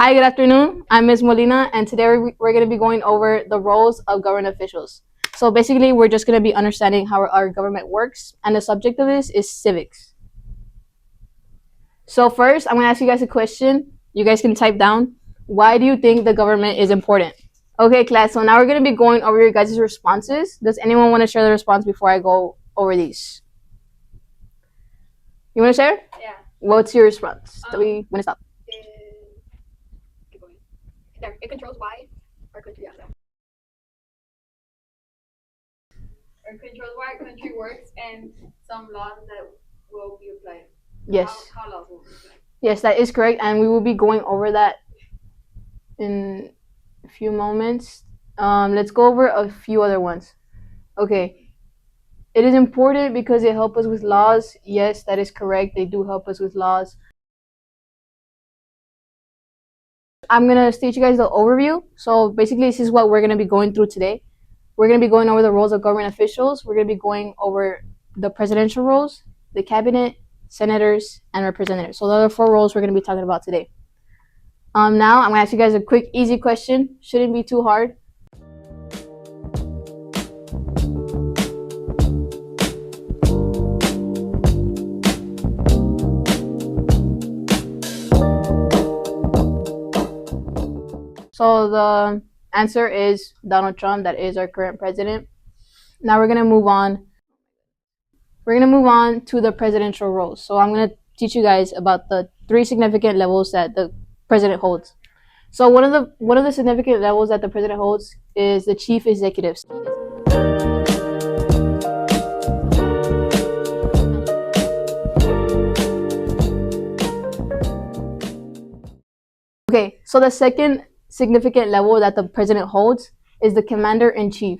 Hi, good afternoon. I'm Ms. Molina, and today we're going to be going over the roles of government officials. So basically, we're just going to be understanding how our government works, and the subject of this is civics. So first, I'm going to ask you guys a question. You guys can type down, why do you think the government is important? Okay, class, so now we're going to be going over your guys' responses. Does anyone want to share the response before I go over these? You want to share? Yeah. What's your response? We want to stop. Keep going. There, it controls why our country, It controls why our country works and some laws that will be applied. Yes. How laws will be applied. Yes, that is correct, and we will be going over that in a few moments. Let's go over a few other ones. Okay. It is important because they help us with laws. Yes, that is correct. They do help us with laws. I'm going to state you guys the overview. So basically, this is what we're going to be going through today. We're going to be going over the roles of government officials. We're going to be going over the presidential roles, the cabinet, senators, and representatives. So those are 4 roles we're going to be talking about today. Now, I'm going to ask you guys a quick, easy question. Shouldn't be too hard. So the answer is Donald Trump. That is our current president. Now we're going to move on. We're going to move on to the presidential roles. So I'm going to teach you guys about the 3 significant levels that the president holds. So one of the significant levels that the president holds is the chief executive. Okay, so the second significant level that the president holds is the commander in chief.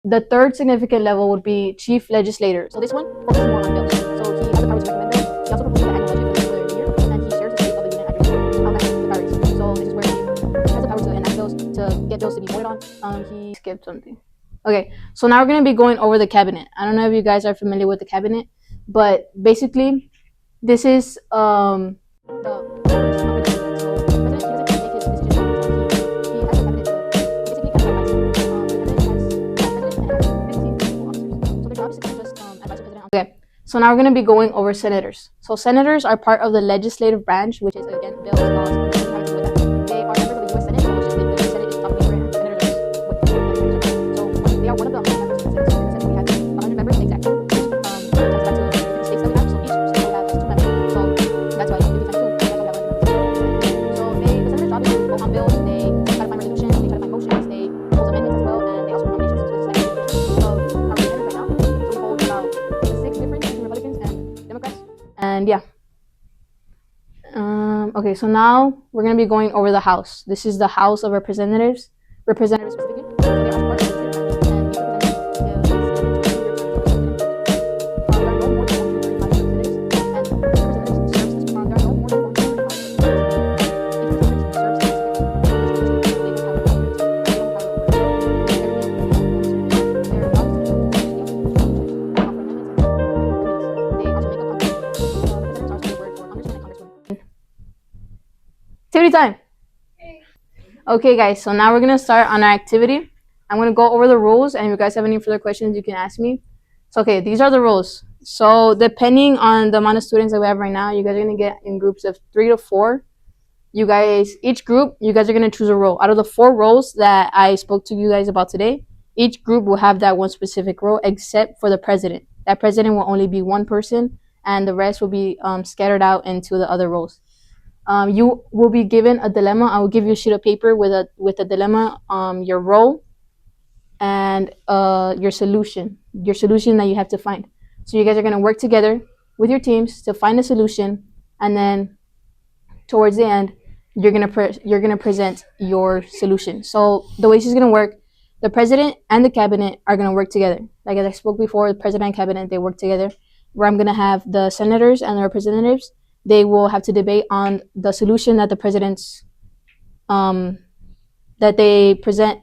The third significant level would be chief legislator. So this one focuses more on bills. So he has the power to recommend bills. He also proposes the annual budget for the year, and he shares the state of the union address the priorities. So this is where he has the power to enact bills, to get bills to be voted on. He skipped something. Okay, so now we're going to be going over the cabinet. I don't know if you guys are familiar with the cabinet, but basically, this is Okay, so now we're going to be going over senators. So senators are part of the legislative branch, which is again bills, laws, they are members of the U.S. Senate, so the U.S. Senate is top favorite, and senators so they are one of the 100 members of the Senate. So in the Senate we have 100 members exactly. Times back to the different states that we have. So each state will have 2 members. So that's why we times 2. That's why we have 100 members. So the senators' job is to vote on bills. They try to find resolutions. They try to find motions. They propose amendments as well, and they also nominations. So this is like of our senators right now. So we hold about 6 different Republicans and Democrats. And yeah. Okay, so now we're going to be going over the House. This is the House of Representatives. Representatives specifically. So they are part of the executive branch, and each Activity time. Okay, guys, so now we're going to start on our activity. I'm going to go over the rules, and if you guys have any further questions, you can ask me. So, okay, these are the rules. So, depending on the amount of students that we have right now, you guys are going to get in groups of 3 to 4. Each group, you guys are going to choose a role. Out of the 4 roles that I spoke to you guys about today, each group will have that one specific role except for the president. That president will only be one person, and the rest will be scattered out into the other roles. You will be given a dilemma. I will give you a sheet of paper with a dilemma, your role, and your solution that you have to find. So you guys are going to work together with your teams to find a solution, and then towards the end, you're gonna present your solution. So the way this is gonna work, the president and the cabinet are gonna work together. Like as I spoke before, the president and cabinet, they work together. Where I'm gonna have the senators and the representatives, they will have to debate on the solution that the president's that they present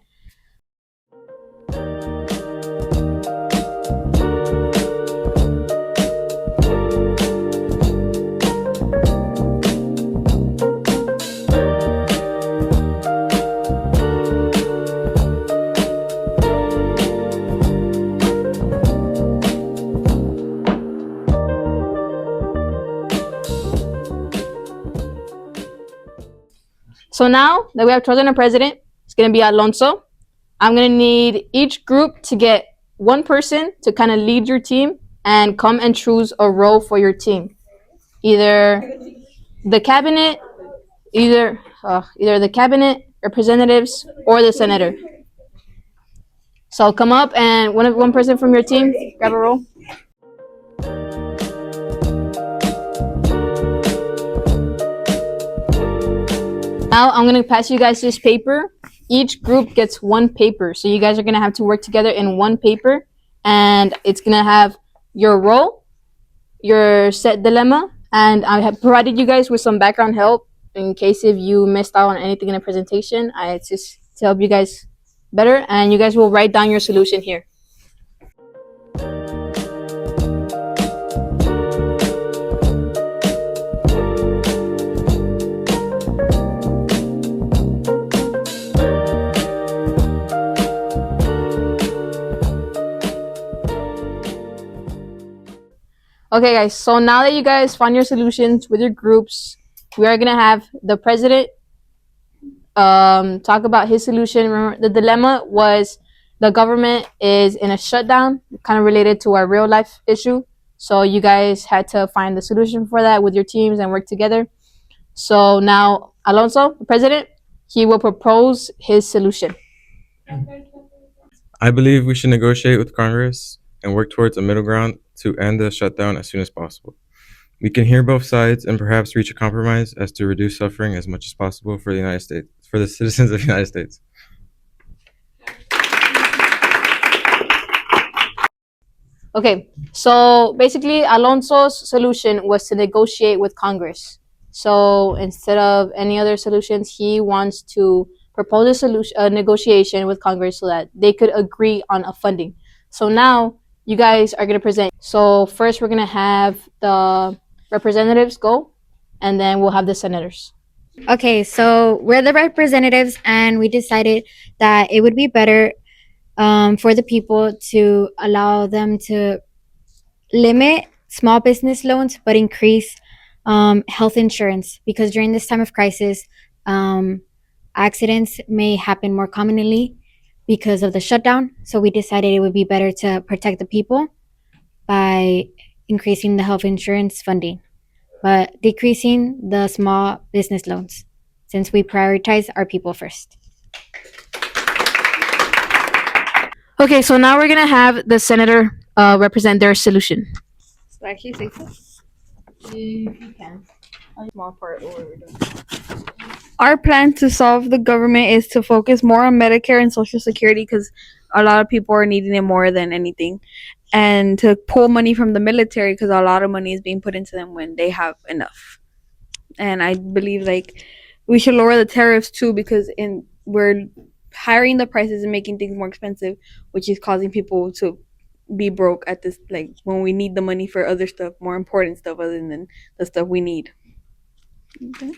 So now that we have chosen a president, it's gonna be Alonso. I'm gonna need each group to get one person to kind of lead your team and come and choose a role for your team. Either the cabinet, either the cabinet, representatives, or the senator. So come up and one person from your team grab a role. Now I'm gonna pass you guys this paper. Each group gets one paper, so you guys are gonna have to work together in one paper, and it's gonna have your role, your set dilemma, and I have provided you guys with some background help in case if you missed out on anything in the presentation. It's just to help you guys better, and you guys will write down your solution here. Okay, guys, so now that you guys found your solutions with your groups, we are going to have the president talk about his solution. Remember, the dilemma was the government is in a shutdown, kind of related to our real life issue. So you guys had to find the solution for that with your teams and work together. So now, Alonso, the president, he will propose his solution. I believe we should negotiate with Congress and work towards a middle ground to end the shutdown as soon as possible. We can hear both sides and perhaps reach a compromise as to reduce suffering as much as possible for the United States, for the citizens of the United States. Okay, so basically, Alonso's solution was to negotiate with Congress. So instead of any other solutions, he wants to propose a solution, a negotiation with Congress so that they could agree on a funding. So now you guys are gonna present. So first, we're gonna have the representatives go, and then we'll have the senators. Okay, so we're the representatives, and we decided that it would be better for the people to allow them to limit small business loans but increase health insurance, because during this time of crisis, accidents may happen more commonly because of the shutdown. So we decided it would be better to protect the people by increasing the health insurance funding, but decreasing the small business loans, since we prioritize our people first. Okay, so now we're gonna have the senator represent their solution. So actually say so. If you can. Small part of what we're doing. Our plan to solve the government is to focus more on Medicare and Social Security, because a lot of people are needing it more than anything, and to pull money from the military because a lot of money is being put into them when they have enough. And I believe we should lower the tariffs too, because we're hiring the prices and making things more expensive, which is causing people to be broke at this, when we need the money for other stuff, more important stuff other than the stuff we need. Okay.